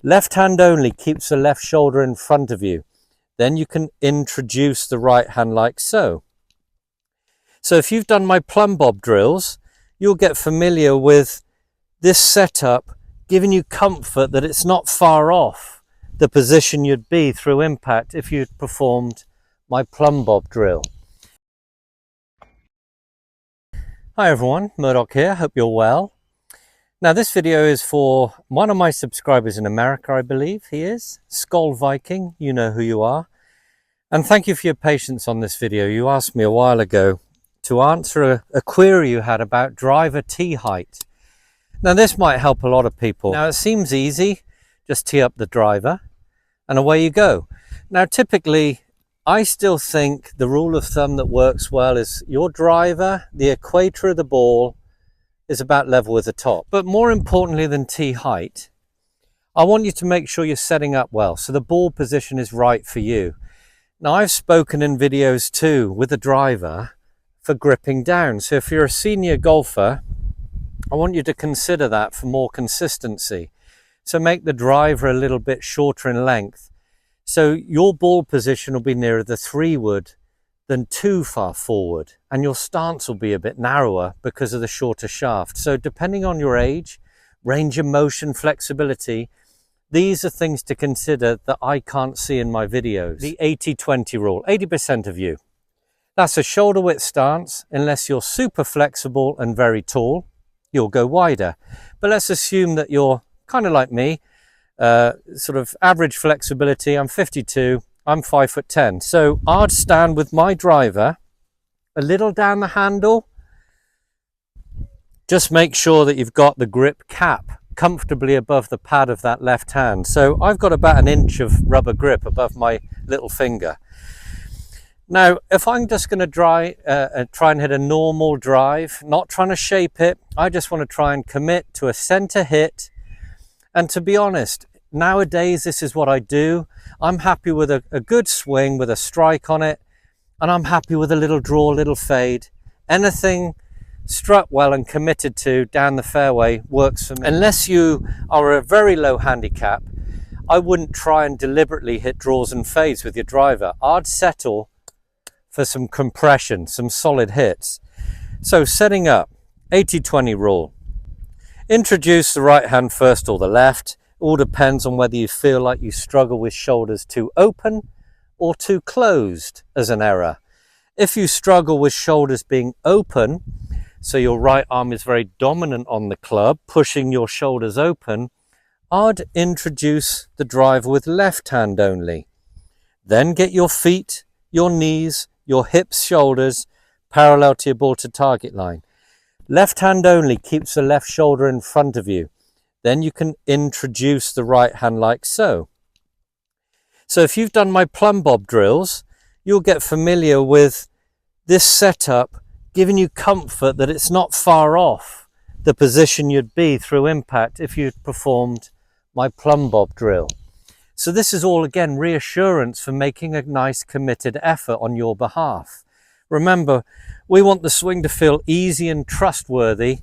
Left hand only keeps the left shoulder in front of you. Then you can introduce the right hand like so. So if you've done my plumb bob drills, you'll get familiar with this setup, giving you comfort that it's not far off the position you'd be through impact if you'd performed my plumb bob drill. Hi everyone, Murdoch here, hope you're well. Now this video is for one of my subscribers in America, I believe he is, Skull Viking, you know who you are. And thank you for your patience on this video. You asked me a while ago to answer a query you had about driver tee height. Now this might help a lot of people. Now it seems easy, just tee up the driver and away you go. Now typically I still think the rule of thumb that works well is your driver, the equator of the ball, is about level with the top. But more importantly than tee height, I want you to make sure you're setting up well so the ball position is right for you. Now I've spoken in videos too with the driver for gripping down. So if you're a senior golfer, I want you to consider that for more consistency. So make the driver a little bit shorter in length. So your ball position will be nearer the 3 wood than too far forward, and your stance will be a bit narrower because of the shorter shaft. So depending on your age, range of motion, flexibility, these are things to consider that I can't see in my videos. The 80-20 rule, 80% of you. That's a shoulder width stance. Unless you're super flexible and very tall, you'll go wider. But let's assume that you're kind of like me, sort of average flexibility. I'm 52. I'm 5'10", so I'd stand with my driver a little down the handle. Just make sure that you've got the grip cap comfortably above the pad of that left hand. So I've got about an inch of rubber grip above my little finger. Now, if I'm just going to try and hit a normal drive, not trying to shape it, I just want to try and commit to a center hit. And to be honest, nowadays, this is what I do. I'm happy with a good swing with a strike on it, and I'm happy with a little draw, little fade. Anything struck well and committed to down the fairway works for me. Unless you are a very low handicap, I wouldn't try and deliberately hit draws and fades with your driver. I'd settle for some compression, some solid hits. So setting up, 80-20 rule. Introduce the right hand first or the left. All depends on whether you feel like you struggle with shoulders too open or too closed as an error. If you struggle with shoulders being open, so your right arm is very dominant on the club, pushing your shoulders open, I'd introduce the driver with left hand only. Then get your feet, your knees, your hips, shoulders parallel to your ball to target line. Left hand only keeps the left shoulder in front of you. Then you can introduce the right hand like so. So if you've done my plumb bob drills, you'll get familiar with this setup, giving you comfort that it's not far off the position you'd be through impact if you'd performed my plumb bob drill. So this is all, again, reassurance for making a nice committed effort on your behalf. Remember, we want the swing to feel easy and trustworthy,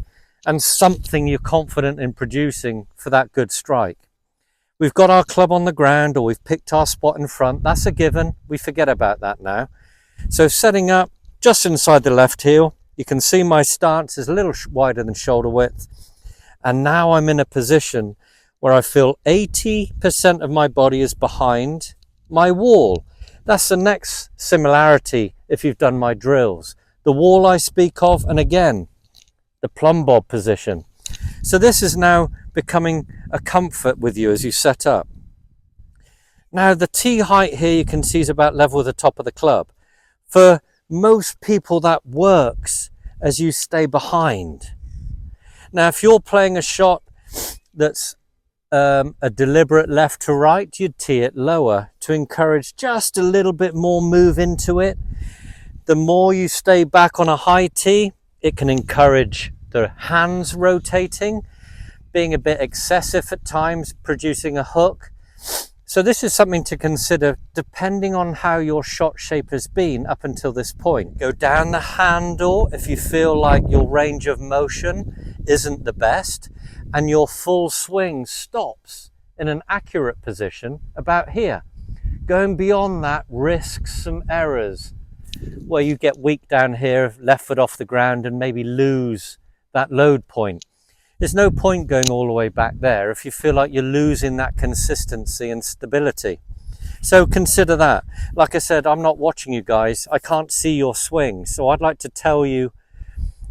and something you're confident in producing for that good strike. We've got our club on the ground, or we've picked our spot in front. That's a given. We forget about that now. So setting up just inside the left heel, you can see my stance is a little wider than shoulder width. And now I'm in a position where I feel 80% of my body is behind my wall. That's the next similarity if you've done my drills. The wall I speak of, and again, the plumb bob position. So this is now becoming a comfort with you as you set up. Now the tee height here you can see is about level with the top of the club. For most people that works as you stay behind. Now if you're playing a shot that's a deliberate left to right, you'd tee it lower to encourage just a little bit more move into it. The more you stay back on a high tee, it can encourage the hands rotating, being a bit excessive at times, producing a hook. So this is something to consider depending on how your shot shape has been up until this point. Go down the handle if you feel like your range of motion isn't the best and your full swing stops in an accurate position about here. Going beyond that risks some errors where you get weak down here, left foot off the ground, and maybe lose that load point. There's no point going all the way back there if you feel like you're losing that consistency and stability. So consider that. Like I said, I'm not watching you guys. I can't see your swing. So I'd like to tell you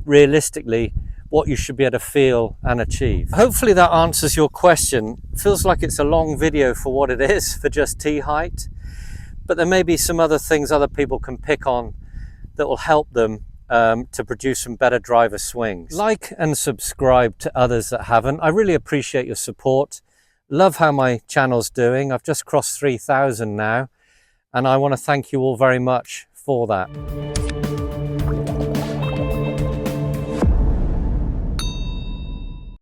realistically what you should be able to feel and achieve. Hopefully that answers your question. Feels like it's a long video for what it is, for just tee height. But there may be some other things other people can pick on that will help them to produce some better driver swings. Like and subscribe to others that haven't. I really appreciate your support. Love how my channel's doing. I've just crossed 3,000 now, and I want to thank you all very much for that.